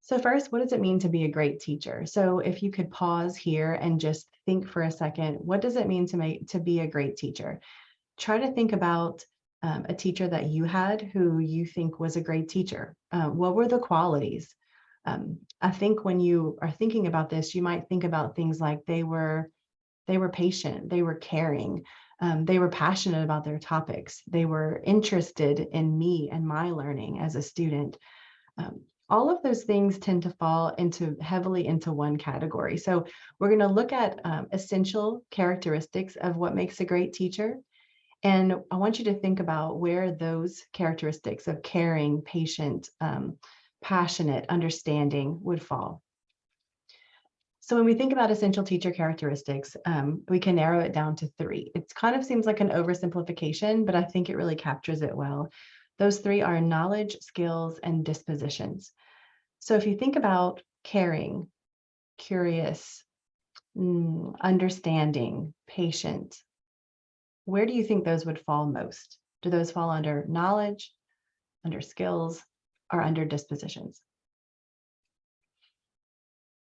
So first, what does it mean to be a great teacher? So if you could pause here and just think for a second, what does it mean to be a great teacher? Try to think about a teacher that you had who you think was a great teacher. What were the qualities? I think when you are thinking about this, you might think about things like they were patient, they were caring, they were passionate about their topics, they were interested in me and my learning as a student. All of those things tend to fall heavily into one category. So we're going to look at essential characteristics of what makes a great teacher. And I want you to think about where those characteristics of caring, patient, passionate, understanding would fall. So when we think about essential teacher characteristics, we can narrow it down to three. It kind of seems like an oversimplification, but I think it really captures it well. Those three are knowledge, skills, and dispositions. So if you think about caring, curious, understanding, patient, where do you think those would fall most? Do those fall under knowledge, under skills, or under dispositions?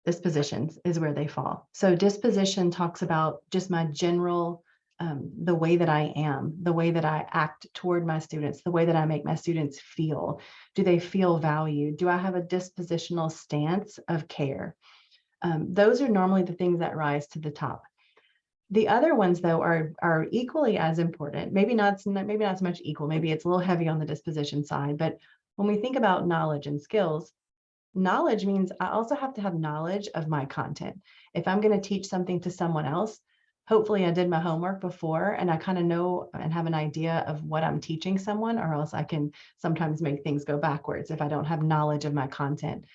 Dispositions is where they fall. So disposition talks about just my general, the way that I am, the way that I act toward my students, the way that I make my students feel. Do they feel valued? Do I have a dispositional stance of care? Those are normally the things that rise to the top. The other ones, though, are equally as important. Maybe not so much equal. Maybe it's a little heavy on the disposition side. But when we think about knowledge and skills, knowledge means I also have to have knowledge of my content. If I'm going to teach something to someone else, hopefully I did my homework before and I kind of know and have an idea of what I'm teaching someone, or else I can sometimes make things go backwards if I don't have knowledge of my content.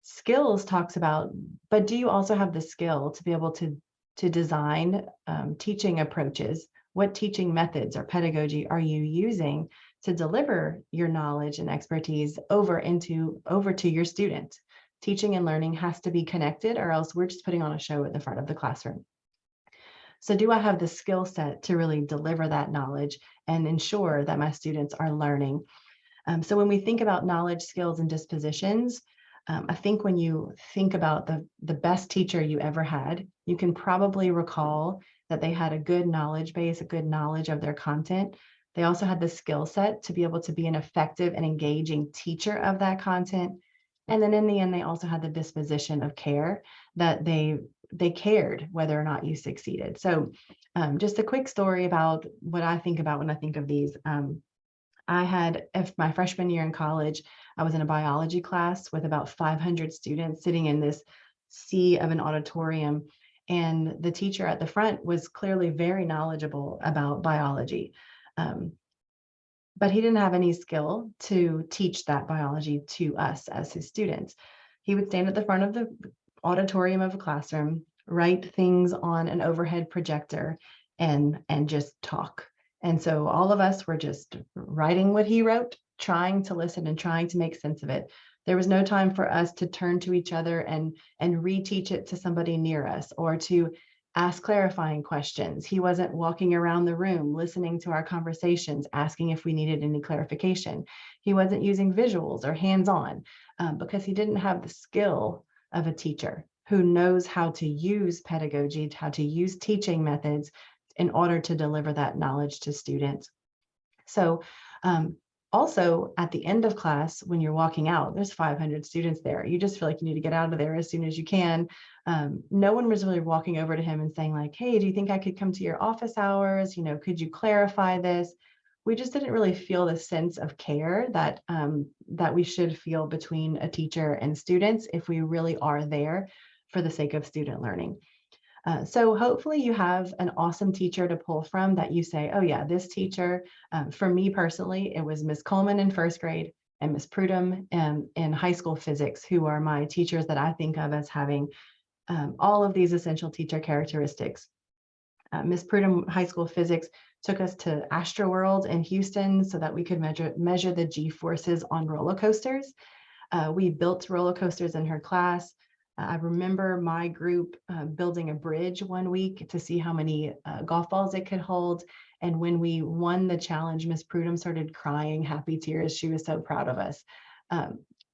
Skills talks about, but do you also have the skill to be able to design teaching approaches? What teaching methods or pedagogy are you using to deliver your knowledge and expertise over to your student? Teaching and learning has to be connected, or else we're just putting on a show at the front of the classroom. So do I have the skill set to really deliver that knowledge and ensure that my students are learning? So when we think about knowledge, skills, and dispositions, I think when you think about the best teacher you ever had, you can probably recall that they had a good knowledge base, a good knowledge of their content. They also had the skill set to be able to be an effective and engaging teacher of that content. And then in the end, they also had the disposition of care, that they cared whether or not you succeeded. So just a quick story about what I think about when I think of these. If my freshman year in college, I was in a biology class with about 500 students sitting in this sea of an auditorium. And the teacher at the front was clearly very knowledgeable about biology. But he didn't have any skill to teach that biology to us as his students. He would stand at the front of the auditorium of a classroom, write things on an overhead projector, and just talk. And so all of us were just writing what he wrote, trying to listen and trying to make sense of it. There was no time for us to turn to each other and reteach it to somebody near us, or to ask clarifying questions. He wasn't walking around the room listening to our conversations, asking if we needed any clarification. He wasn't using visuals or hands-on because he didn't have the skill of a teacher who knows how to use pedagogy, how to use teaching methods in order to deliver that knowledge to students. So also at the end of class, when you're walking out, there's 500 students there. You just feel like you need to get out of there as soon as you can. No one was really walking over to him and saying like, hey, do you think I could come to your office hours? Could you clarify this? We just didn't really feel the sense of care that we should feel between a teacher and students if we really are there for the sake of student learning. So hopefully you have an awesome teacher to pull from that you say, oh yeah, this teacher, for me personally, it was Miss Coleman in first grade and Miss Prudham in high school physics, who are my teachers that I think of as having all of these essential teacher characteristics. Miss Prudham high school physics took us to Astroworld in Houston so that we could measure the G-forces on roller coasters. We built roller coasters in her class. I remember my group building a bridge one week to see how many golf balls it could hold. And when we won the challenge, Miss Prudham started crying happy tears. She was so proud of us.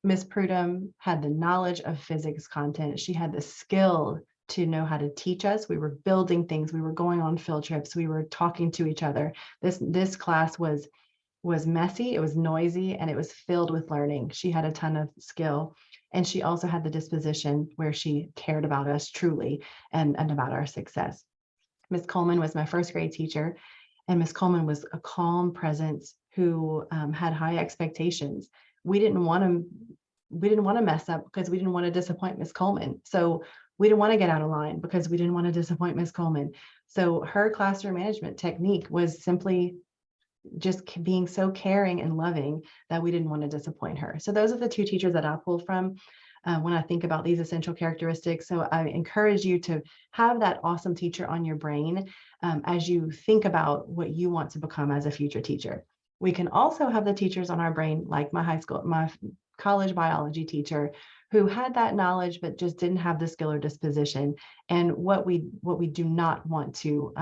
Miss Prudhomme had the knowledge of physics content. She had the skill to know how to teach us. We were building things. We were going on field trips. We were talking to each other. This class was messy, it was noisy, and it was filled with learning. She had a ton of skill, and she also had the disposition where she cared about us truly and about our success. Miss Coleman was my first grade teacher, and Miss Coleman was a calm presence who had high expectations. We didn't want to mess up because we didn't want to disappoint Miss Coleman. So we didn't want to get out of line because we didn't want to disappoint Miss Coleman. So her classroom management technique was simply just being so caring and loving that we didn't want to disappoint her. So those are the two teachers that I pull from when I think about these essential characteristics. So I encourage you to have that awesome teacher on your brain as you think about what you want to become as a future teacher. We can also have the teachers on our brain, like my college biology teacher, who had that knowledge but just didn't have the skill or disposition, and what we do not want to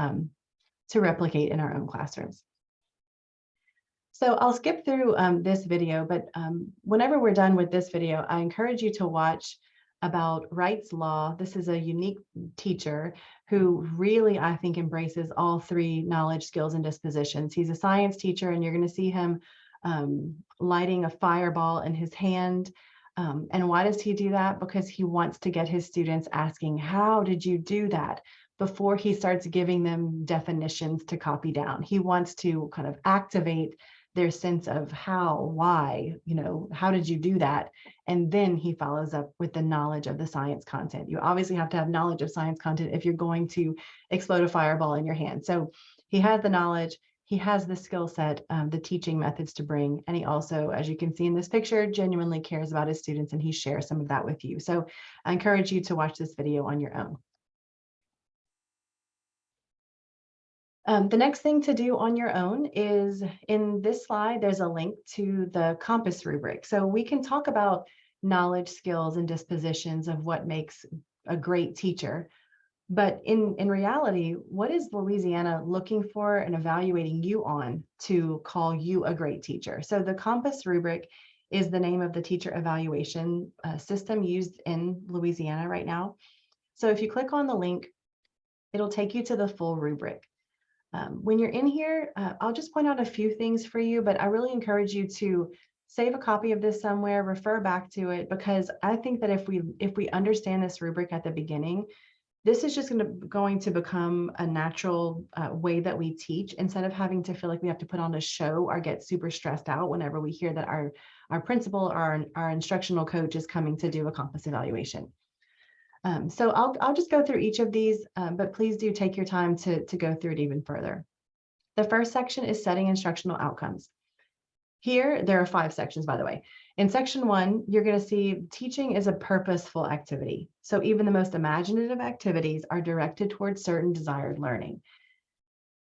replicate in our own classrooms. So I'll skip through this video, but whenever we're done with this video, I encourage you to watch about Wright's Law. This is a unique teacher who really, I think, embraces all three knowledge, skills, and dispositions. He's a science teacher, and you're going to see him lighting a fireball in his hand. And why does he do that? Because he wants to get his students asking, how did you do that? Before he starts giving them definitions to copy down. He wants to kind of activate their sense of how, why, how did you do that? And then he follows up with the knowledge of the science content. You obviously have to have knowledge of science content if you're going to explode a fireball in your hand. So he has the knowledge, he has the skill set, the teaching methods to bring, and he also, as you can see in this picture, genuinely cares about his students, and he shares some of that with you. So I encourage you to watch this video on your own. The next thing to do on your own is, in this slide, there's a link to the compass rubric. So we can talk about knowledge, skills, and dispositions of what makes a great teacher. But in reality, what is Louisiana looking for and evaluating you on to call you a great teacher? So the compass rubric is the name of the teacher evaluation system used in Louisiana right now. So if you click on the link, it'll take you to the full rubric. When you're in here, I'll just point out a few things for you, but I really encourage you to save a copy of this somewhere, refer back to it, because I think that if we understand this rubric at the beginning, this is just going to become a natural way that we teach, instead of having to feel like we have to put on a show or get super stressed out whenever we hear that our principal or our instructional coach is coming to do a compass evaluation. So I'll just go through each of these, but please do take your time to go through it even further. The first section is setting instructional outcomes. Here, there are 5 sections, by the way. In section 1, you're going to see teaching is a purposeful activity. So even the most imaginative activities are directed towards certain desired learning.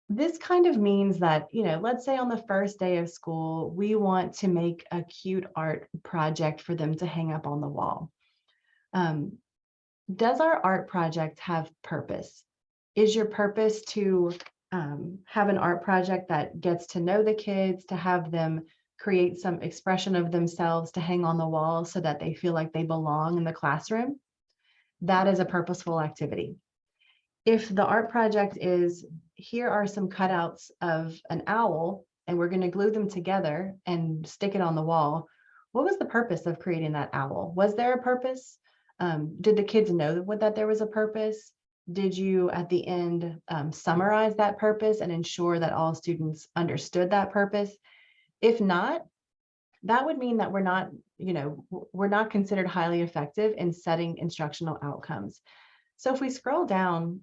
This kind of means that, let's say on the first day of school, we want to make a cute art project for them to hang up on the wall. Does our art project have purpose? Is your purpose to have an art project that gets to know the kids, to have them create some expression of themselves to hang on the wall so that they feel like they belong in the classroom? That is a purposeful activity. If the art project is, here are some cutouts of an owl, and we're going to glue them together and stick it on the wall, what was the purpose of creating that owl? Was there a purpose? Did the kids know that there was a purpose? Did you, at the end, summarize that purpose and ensure that all students understood that purpose? If not, that would mean that we're not considered highly effective in setting instructional outcomes. So if we scroll down,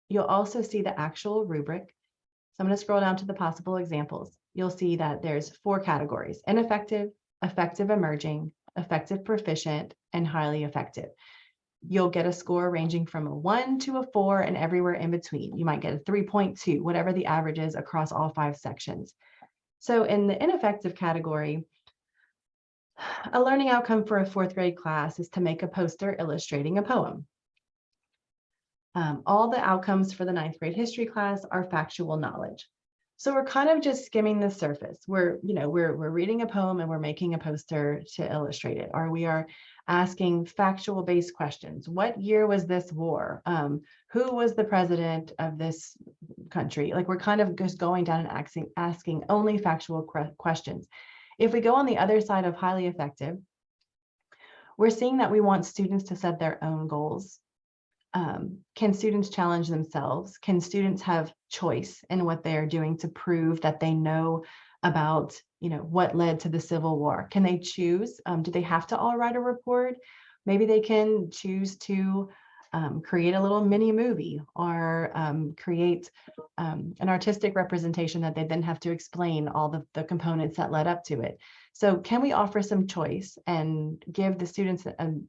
you'll also see the actual rubric. So I'm going to scroll down to the possible examples. You'll see that there's 4 categories: ineffective, effective emerging, effective proficient, and highly effective. You'll get a score ranging from a 1 to a 4 and everywhere in between. You might get a 3.2, whatever the average is across all 5 sections. So in the ineffective category, a learning outcome for a 4th grade class is to make a poster illustrating a poem. All the outcomes for the 9th grade history class are factual knowledge. So we're kind of just skimming the surface. We're reading a poem and we're making a poster to illustrate it, or we are asking factual based questions. What year was this war? Who was the president of this country? Like, we're kind of just going down and asking only factual questions. If we go on the other side of highly effective, we're seeing that we want students to set their own goals. Can students challenge themselves? Can students have choice in what they are doing to prove that they know about, what led to the Civil War? Can they choose? Do they have to all write a report? Maybe they can choose to create a little mini movie, or create an artistic representation that they then have to explain all the components that led up to it. So can we offer some choice and give the students an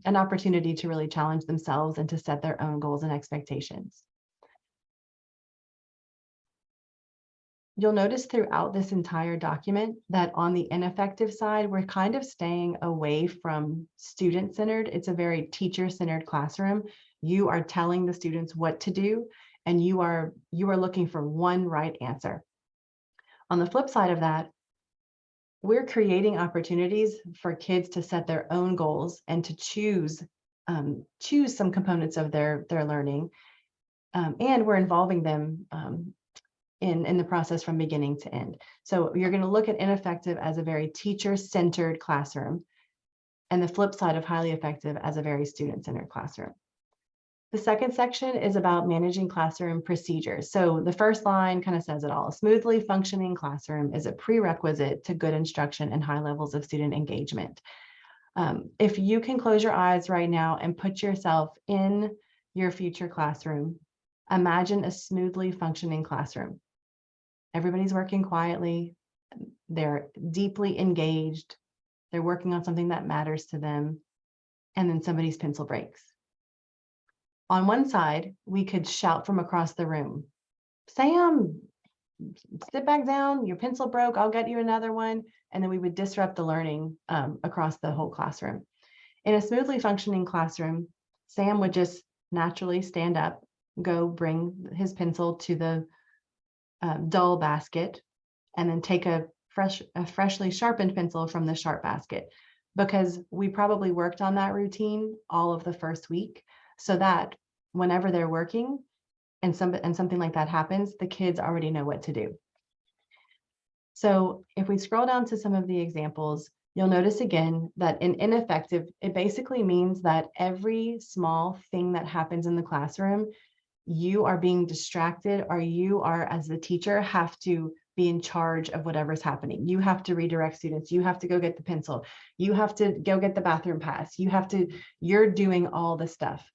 opportunity to really challenge themselves and to set their own goals and expectations? You'll notice throughout this entire document that on the ineffective side, we're kind of staying away from student-centered. It's a very teacher-centered classroom. You are telling the students what to do, and you are looking for one right answer. On the flip side of that, we're creating opportunities for kids to set their own goals and to choose some components of their learning, and we're involving them in the process from beginning to end. So you're going to look at ineffective as a very teacher-centered classroom, and the flip side of highly effective as a very student-centered classroom. The second section is about managing classroom procedures. So the first line kind of says it all. A smoothly functioning classroom is a prerequisite to good instruction and high levels of student engagement. If you can close your eyes right now and put yourself in your future classroom, imagine a smoothly functioning classroom. Everybody's working quietly. They're deeply engaged. They're working on something that matters to them. And then somebody's pencil breaks. On one side, we could shout from across the room, "Sam, sit back down, your pencil broke, I'll get you another one." And then we would disrupt the learning across the whole classroom. In a smoothly functioning classroom, Sam would just naturally stand up, go bring his pencil to the dull basket, and then take a freshly sharpened pencil from the sharp basket, because we probably worked on that routine all of the first week, so that whenever they're working and something like that happens, the kids already know what to do. So if we scroll down to some of the examples, you'll notice again that in ineffective, it basically means that every small thing that happens in the classroom, you are being distracted, or you are, as the teacher, have to be in charge of whatever's happening. You have to redirect students. You have to go get the pencil. You have to go get the bathroom pass. You're doing all the stuff.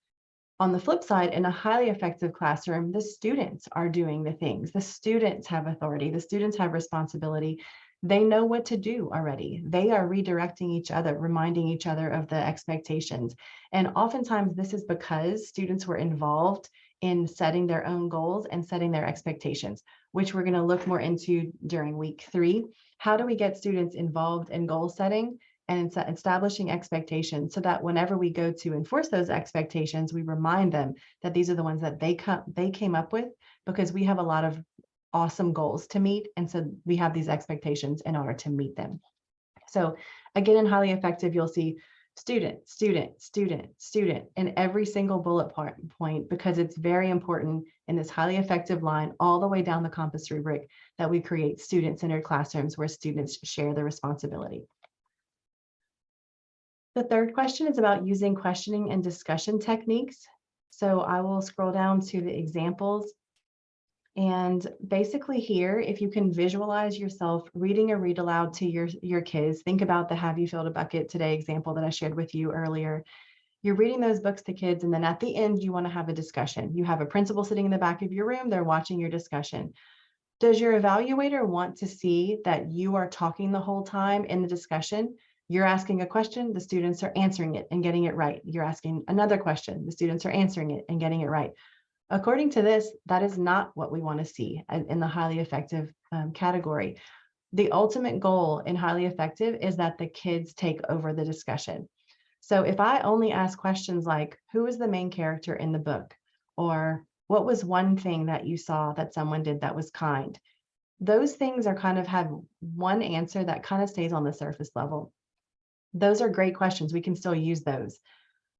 On the flip side, in a highly effective classroom, the students are doing the things. The students have authority. The students have responsibility. They know what to do already. They are redirecting each other, reminding each other of the expectations. And oftentimes this is because students were involved in setting their own goals and setting their expectations, which we're going to look more into during week 3. How do we get students involved in goal setting and establishing expectations, so that whenever we go to enforce those expectations, we remind them that these are the ones that they came up with, because we have a lot of awesome goals to meet, and so we have these expectations in order to meet them. So again, in highly effective, you'll see student, student, student, student in every single bullet point, because it's very important in this highly effective line all the way down the compass rubric that we create student-centered classrooms where students share the responsibility. The third question is about using questioning and discussion techniques. So I will scroll down to the examples. And basically here, if you can visualize yourself reading a read aloud to your kids, think about the "Have you filled a bucket today" example that I shared with you earlier. You're reading those books to kids, and then at the end, you want to have a discussion. You have a principal sitting in the back of your room, they're watching your discussion. Does your evaluator want to see that you are talking the whole time in the discussion? You're asking a question, the students are answering it and getting it right. You're asking another question, the students are answering it and getting it right. According to this, that is not what we want to see in the highly effective category. The ultimate goal in highly effective is that the kids take over the discussion. So if I only ask questions like, who is the main character in the book? Or what was one thing that you saw that someone did that was kind? those things are kind of have one answer that kind of stays on the surface level. Those are great questions. We can still use those.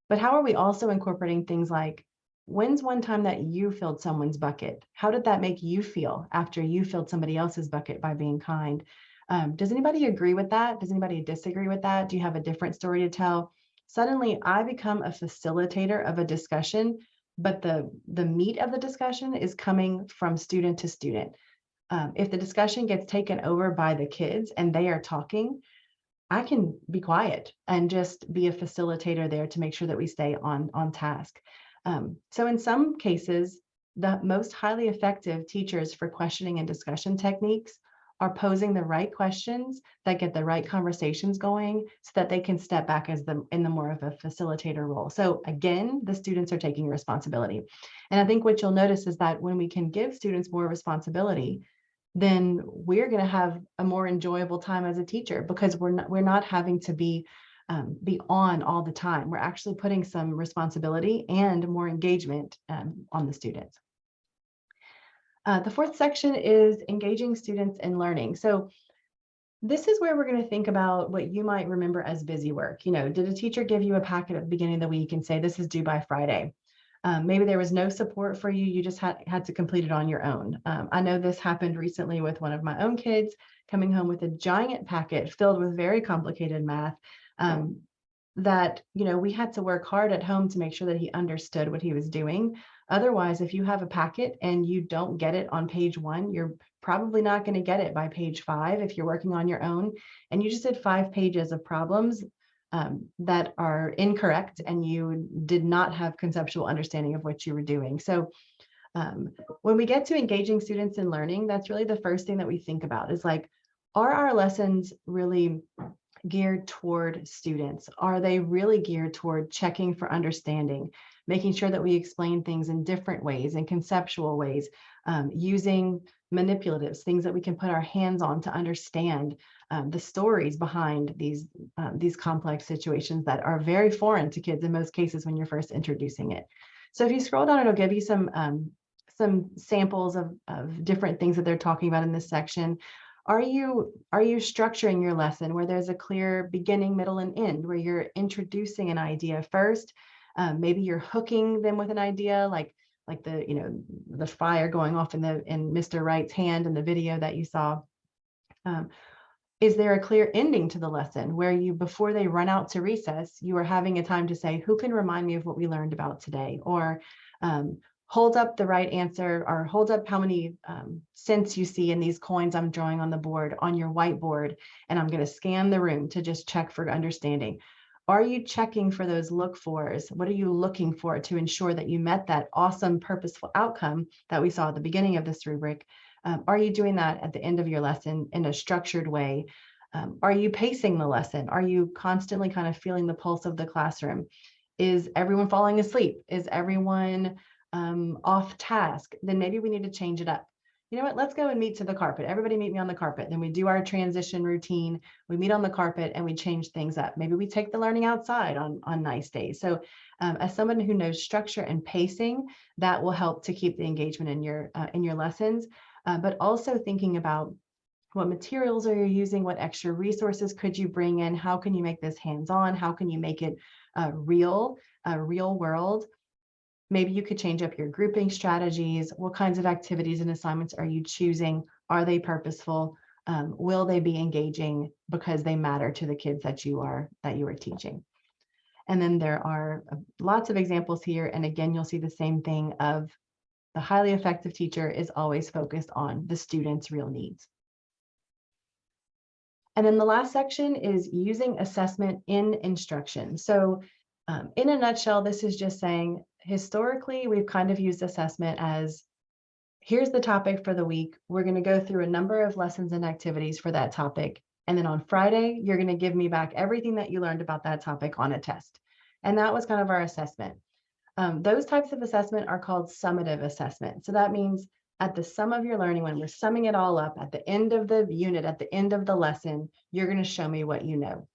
But how are we also incorporating things like, when's one time that you filled someone's bucket? How did that make you feel after you filled somebody else's bucket by being kind? Does anybody agree with that? Does anybody disagree with that? Do you have a different story to tell? Suddenly I become a facilitator of a discussion, but the meat of the discussion is coming from student to student. If the discussion gets taken over by the kids and they are talking, I can be quiet and just be a facilitator there to make sure that we stay on task. So in some cases, the most highly effective teachers for questioning and discussion techniques are posing the right questions that get the right conversations going so that they can step back as in the more of a facilitator role. So again, the students are taking responsibility. And I think what you'll notice is that when we can give students more responsibility, then we're going to have a more enjoyable time as a teacher, because we're not having to be on all the time. We're actually putting some responsibility and more engagement on the students. The fourth section is engaging students in learning. So this is where we're going to think about what you might remember as busy work. Did a teacher give you a packet at the beginning of the week and say, this is due by Friday? Maybe there was no support for you. You just had to complete it on your own. I know this happened recently with one of my own kids coming home with a giant packet filled with very complicated math that, we had to work hard at home to make sure that he understood what he was doing. Otherwise, if you have a packet and you don't get it on page 1, you're probably not going to get it by page 5 if you're working on your own. And you just did 5 pages of problems that are incorrect, and you did not have conceptual understanding of what you were doing. So when we get to engaging students in learning, that's really the first thing that we think about is like, are our lessons really geared toward students? Are they really geared toward checking for understanding, making sure that we explain things in different ways, in conceptual ways, using manipulatives, things that we can put our hands on to understand the stories behind these complex situations that are very foreign to kids in most cases when you're first introducing it. So if you scroll down, it'll give you some samples of different things that they're talking about in this section. Are you structuring your lesson where there's a clear beginning, middle, and end, where you're introducing an idea first? Maybe you're hooking them with an idea, like the fire going off in Mr. Wright's hand in the video that you saw. Is there a clear ending to the lesson where you, before they run out to recess, you are having a time to say, who can remind me of what we learned about today? Or hold up the right answer, or hold up how many cents you see in these coins I'm drawing on the board on your whiteboard, and I'm going to scan the room to just check for understanding. Are you checking for those look fors? What are you looking for to ensure that you met that awesome purposeful outcome that we saw at the beginning of this rubric? Are you doing that at the end of your lesson in a structured way? Are you pacing the lesson? Are you constantly kind of feeling the pulse of the classroom? Is everyone falling asleep? Is everyone off task? Then maybe we need to change it up. You know what, let's go and meet to the carpet. Everybody meet me on the carpet. Then we do our transition routine. We meet on the carpet and we change things up. Maybe we take the learning outside on nice days. So as someone who knows structure and pacing, that will help to keep the engagement in your lessons, but also thinking about what materials are you using? What extra resources could you bring in? How can you make this hands-on? How can you make it real world? Maybe you could change up your grouping strategies. What kinds of activities and assignments are you choosing? Are they purposeful? Will they be engaging because they matter to the kids that you are teaching? And then there are lots of examples here. And again, you'll see the same thing of the highly effective teacher is always focused on the student's real needs. And then the last section is using assessment in instruction. So in a nutshell, this is just saying, historically, we've kind of used assessment as, here's the topic for the week. We're going to go through a number of lessons and activities for that topic. And then on Friday, you're going to give me back everything that you learned about that topic on a test. And that was kind of our assessment. Those types of assessment are called summative assessment. So that means at the sum of your learning, when we're summing it all up at the end of the unit, at the end of the lesson, you're going to show me what you know.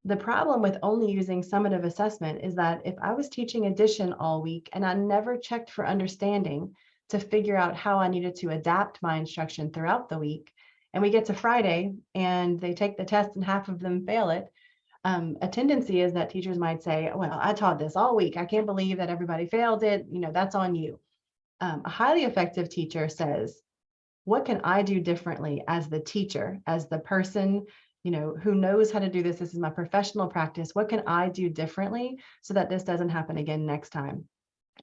The problem with only using summative assessment is that if I was teaching addition all week and I never checked for understanding to figure out how I needed to adapt my instruction throughout the week. And we get to Friday and they take the test and half of them fail it. A tendency is that teachers might say, well, I taught this all week. I can't believe that everybody failed it. That's on you. A highly effective teacher says, what can I do differently as the teacher, as the person, who knows how to do this? This is my professional practice. What can I do differently so that this doesn't happen again next time?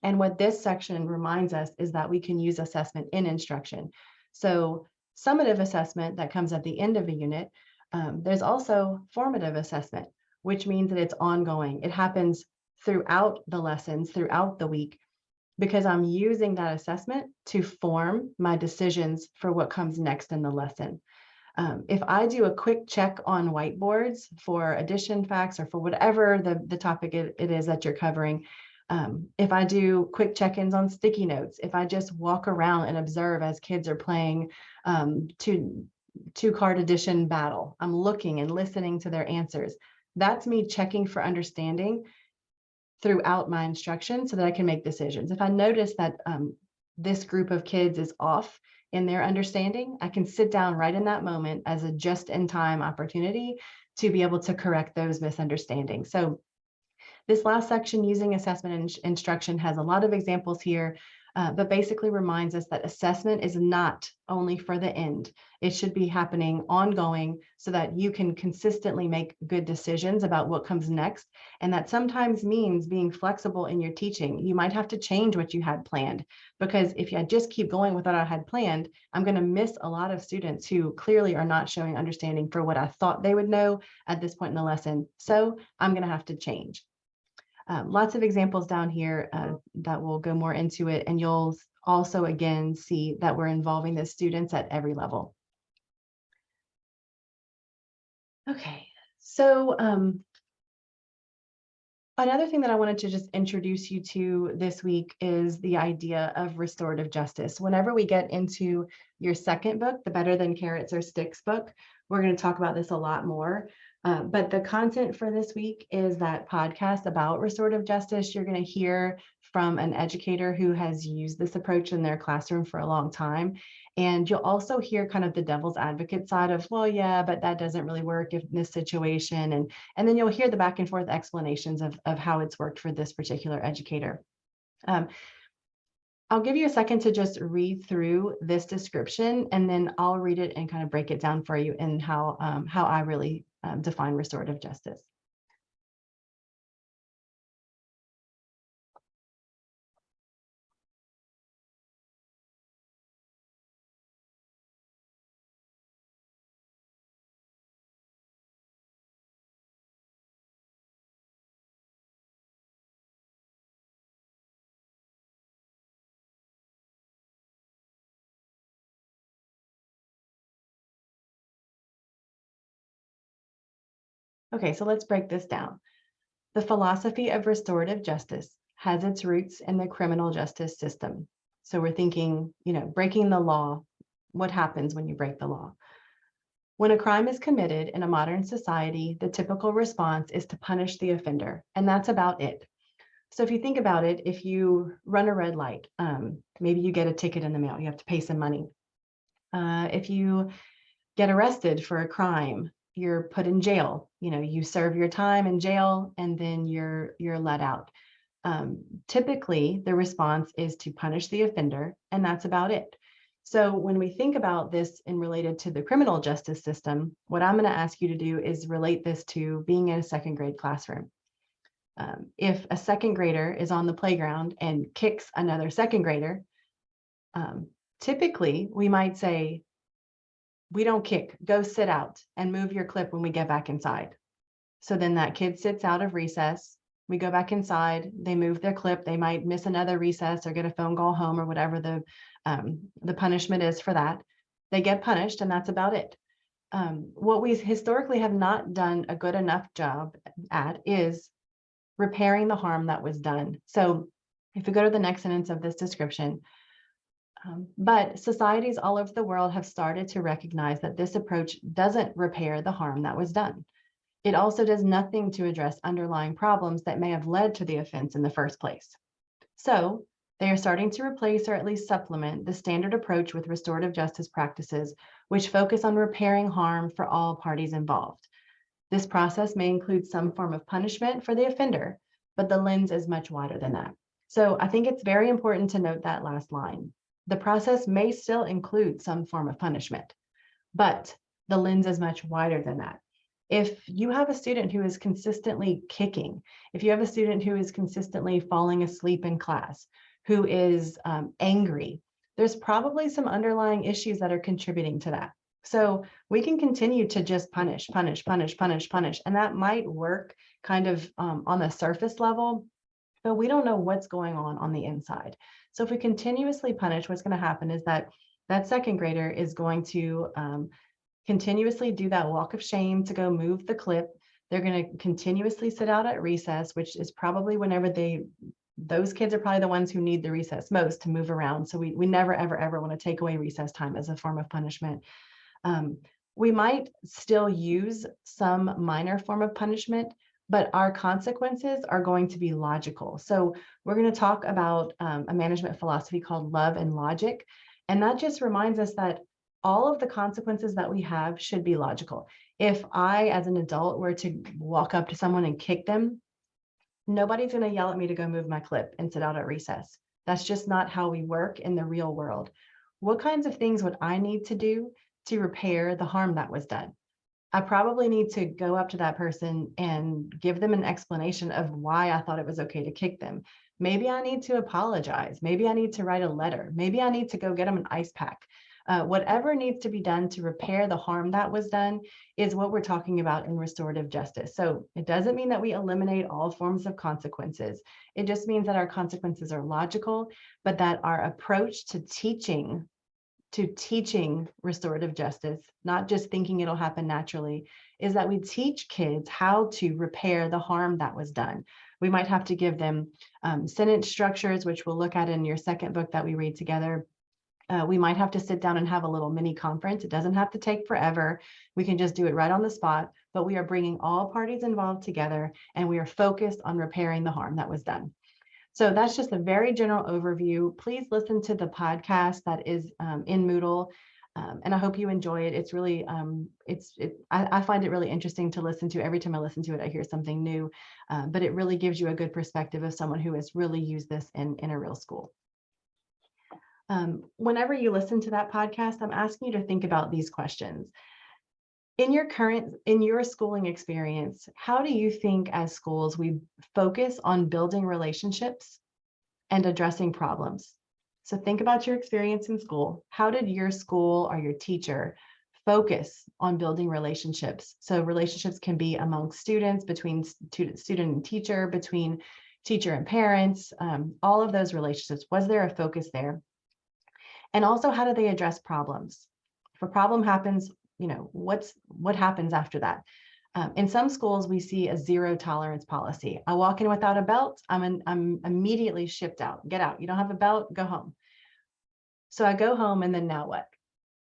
And what this section reminds us is that we can use assessment in instruction. So summative assessment that comes at the end of a unit. There's also formative assessment, which means that it's ongoing. It happens throughout the lessons, throughout the week, because I'm using that assessment to form my decisions for what comes next in the lesson. If I do a quick check on whiteboards for addition facts or for whatever the topic it is that you're covering, if I do quick check-ins on sticky notes, if I just walk around and observe as kids are playing two-card addition battle, I'm looking and listening to their answers. That's me checking for understanding throughout my instruction so that I can make decisions. If I notice that this group of kids is off in their understanding, I can sit down right in that moment as a just-in-time opportunity to be able to correct those misunderstandings. So this last section, using assessment and instruction, has a lot of examples here, but basically reminds us that assessment is not only for the end. It should be happening ongoing so that you can consistently make good decisions about what comes next. And that sometimes means being flexible in your teaching. You might have to change what you had planned, because if I just keep going with what I had planned, I'm going to miss a lot of students who clearly are not showing understanding for what I thought they would know at this point in the lesson. So I'm going to have to change. Lots of examples down here that will go more into it, and you'll also again see that we're involving the students at every level. Okay, so another thing that I wanted to just introduce you to this week is the idea of restorative justice. Whenever we get into your second book, the Better Than Carrots or Sticks book, we're going to talk about this a lot more. But the content for this week is that podcast about restorative justice. You're going to hear from an educator who has used this approach in their classroom for a long time. And you'll also hear kind of the devil's advocate side of, well, yeah, but that doesn't really work in this situation. And then you'll hear the back and forth explanations of how it's worked for this particular educator. I'll give you a second to just read through this description, and then I'll read it and kind of break it down for you and how I really define restorative justice. Okay, so let's break this down. The philosophy of restorative justice has its roots in the criminal justice system. So we're thinking, breaking the law. What happens when you break the law? When a crime is committed in a modern society, the typical response is to punish the offender, and that's about it. So if you think about it, if you run a red light, maybe you get a ticket in the mail, you have to pay some money. If you get arrested for a crime, you're put in jail. You serve your time in jail and then you're let out. Typically, the response is to punish the offender, and that's about it. So when we think about this and related to the criminal justice system, what I'm going to ask you to do is relate this to being in a second grade classroom. If a second grader is on the playground and kicks another second grader, typically we might say, we don't kick, go sit out and move your clip when we get back inside. So then that kid sits out of recess, we go back inside, they move their clip, they might miss another recess or get a phone call home or whatever the punishment is for that. They get punished and that's about it. What we historically have not done a good enough job at is repairing the harm that was done. So if we go to the next sentence of this description, but societies all over the world have started to recognize that this approach doesn't repair the harm that was done. It also does nothing to address underlying problems that may have led to the offense in the first place. So They are starting to replace or at least supplement the standard approach with restorative justice practices, which focus on repairing harm for all parties involved. This process may include some form of punishment for the offender, but the lens is much wider than that. So I think it's very important to note that last line. The process may still include some form of punishment, but the lens is much wider than that. If you have a student who is consistently kicking, if you have a student who is consistently falling asleep in class, who is angry, there's probably some underlying issues that are contributing to that. So we can continue to just punish, and that might work kind of on the surface level, but we don't know what's going on the inside. So if we continuously punish, what's going to happen is that second grader is going to continuously do that walk of shame to go move the clip. They're going to continuously sit out at recess, which is probably whenever those kids are probably the ones who need the recess most to move around. So we never, ever want to take away recess time as a form of punishment. We might still use some minor form of punishment, but our consequences are going to be logical. So we're going to talk about a management philosophy called love and logic. And that just reminds us that all of the consequences that we have should be logical. If I, as an adult, were to walk up to someone and kick them, nobody's going to yell at me to go move my clip and sit out at recess. That's just not how we work in the real world. What kinds of things would I need to do to repair the harm that was done? I probably need to go up to that person and give them an explanation of why I thought it was okay to kick them. Maybe I need to apologize. Maybe I need to write a letter. Maybe I need to go get them an ice pack. Whatever needs to be done to repair the harm that was done is what we're talking about in restorative justice. So it doesn't mean that we eliminate all forms of consequences. It just means that our consequences are logical, but that our approach to teaching restorative justice, not just thinking it'll happen naturally, is that we teach kids how to repair the harm that was done. We might have to give them sentence structures, which we'll look at in your second book that we read together. We might have to sit down and have a little mini conference. It doesn't have to take forever. We can just do it right on the spot, but we are bringing all parties involved together and we are focused on repairing the harm that was done. So that's just a very general overview. Please listen to the podcast that is in Moodle, and I hope you enjoy it. It's really, I find it really interesting to listen to. Every time I listen to it, I hear something new, but it really gives you a good perspective of someone who has really used this in a real school. Whenever you listen to that podcast, I'm asking you to think about these questions. In your schooling experience, how do you think as schools we focus on building relationships and addressing problems? So think about your experience in school. How did your school or your teacher focus on building relationships? So relationships can be among students, between student and teacher, between teacher and parents, all of those relationships. Was there a focus there? And also, how do they address problems? If a problem happens, what happens after that? In some schools, we see a zero tolerance policy. I walk in without a belt, I'm immediately shipped out. Get out. You don't have a belt, go home. So I go home, and then now what?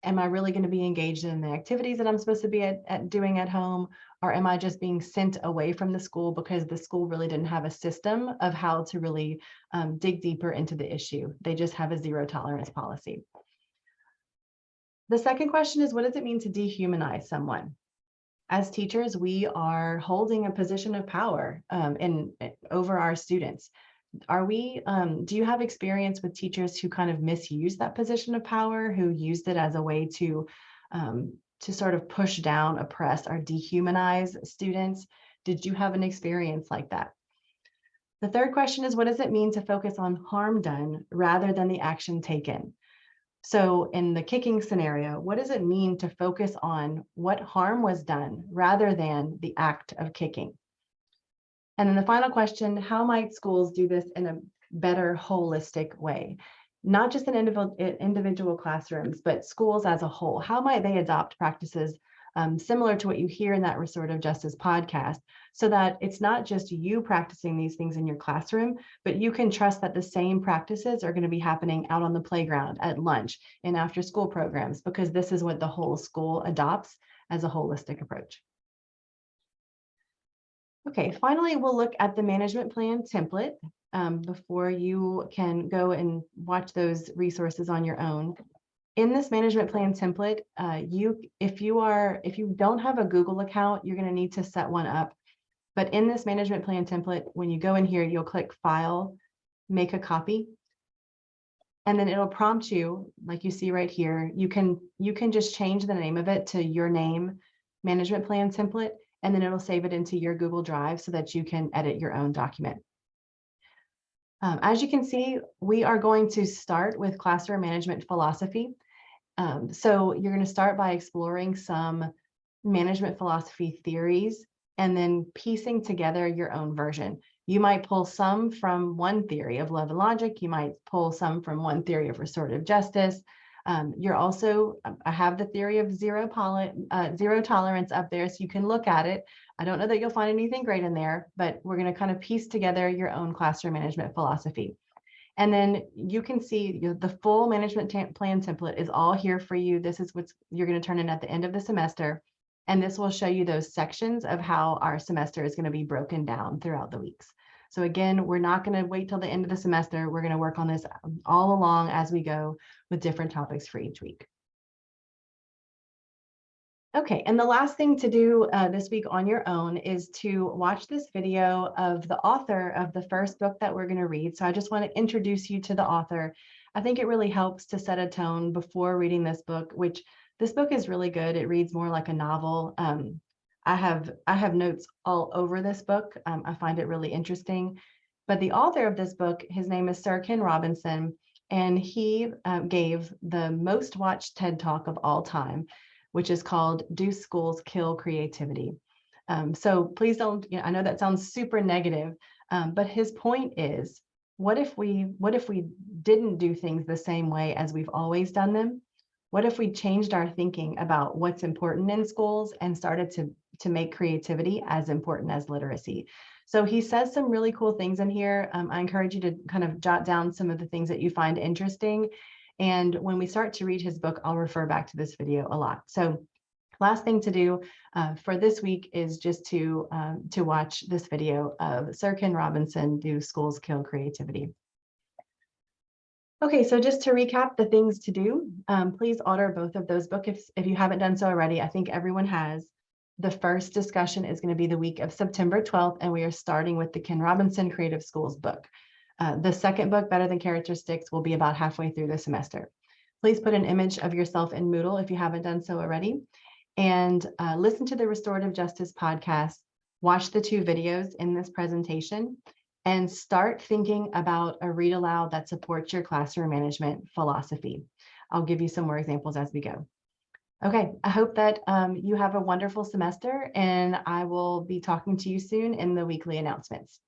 Am I really going to be engaged in the activities that I'm supposed to be doing at home? Or am I just being sent away from the school because the school really didn't have a system of how to really dig deeper into the issue? They just have a zero tolerance policy. The second question is, what does it mean to dehumanize someone? As teachers, we are holding a position of power over our students. Do you have experience with teachers who kind of misuse that position of power, who used it as a way to sort of push down, oppress, or dehumanize students? Did you have an experience like that? The third question is, what does it mean to focus on harm done rather than the action taken? So in the kicking scenario, what does it mean to focus on what harm was done rather than the act of kicking? And then the final question, how might schools do this in a better holistic way? Not just in individual classrooms, but schools as a whole. How might they adopt practices similar to what you hear in that restorative justice podcast, so that it's not just you practicing these things in your classroom, but you can trust that the same practices are going to be happening out on the playground, at lunch, and after school programs, because this is what the whole school adopts as a holistic approach. Okay, finally, we'll look at the management plan template. before you can go and watch those resources on your own. In this management plan template, if you don't have a Google account, you're going to need to set one up. But in this management plan template, when you go in here, you'll click File, Make a Copy, and then it'll prompt you, like you see right here. You can just change the name of it to your name, management plan template, and then it'll save it into your Google Drive so that you can edit your own document. As you can see, we are going to start with classroom management philosophy. So you're going to start by exploring some management philosophy theories and then piecing together your own version. You might pull some from one theory of love and logic. You might pull some from one theory of restorative justice. I have the theory of zero tolerance up there, so you can look at it. I don't know that you'll find anything great in there, but we're going to kind of piece together your own classroom management philosophy. And then you can see the full management plan template is all here for you. This is what you're going to turn in at the end of the semester. And this will show you those sections of how our semester is going to be broken down throughout the weeks. So again, we're not going to wait till the end of the semester. We're going to work on this all along as we go with different topics for each week. Okay, and the last thing to do this week on your own is to watch this video of the author of the first book that we're going to read. So I just want to introduce you to the author. I think it really helps to set a tone before reading this book, which this book is really good. It reads more like a novel. I have notes all over this book. I find it really interesting. But the author of this book, his name is Sir Ken Robinson, and he gave the most watched TED Talk of all time, which is called Do Schools Kill Creativity? So please don't, I know that sounds super negative, but his point is, what if we didn't do things the same way as we've always done them? What if we changed our thinking about what's important in schools and started to make creativity as important as literacy? So he says some really cool things in here. I encourage you to kind of jot down some of the things that you find interesting. And when we start to read his book, I'll refer back to this video a lot. So last thing to do for this week is just to watch this video of Sir Ken Robinson, Do Schools Kill Creativity? Okay, so just to recap the things to do, please order both of those books if you haven't done so already. I think everyone has. The first discussion is going to be the week of September 12th, and we are starting with the Ken Robinson Creative Schools book. The second book, Better Than Characteristics, will be about halfway through the semester. Please put an image of yourself in Moodle if you haven't done so already, and listen to the Restorative Justice podcast, watch the 2 videos in this presentation, and start thinking about a read aloud that supports your classroom management philosophy. I'll give you some more examples as we go. Okay, I hope that you have a wonderful semester, and I will be talking to you soon in the weekly announcements.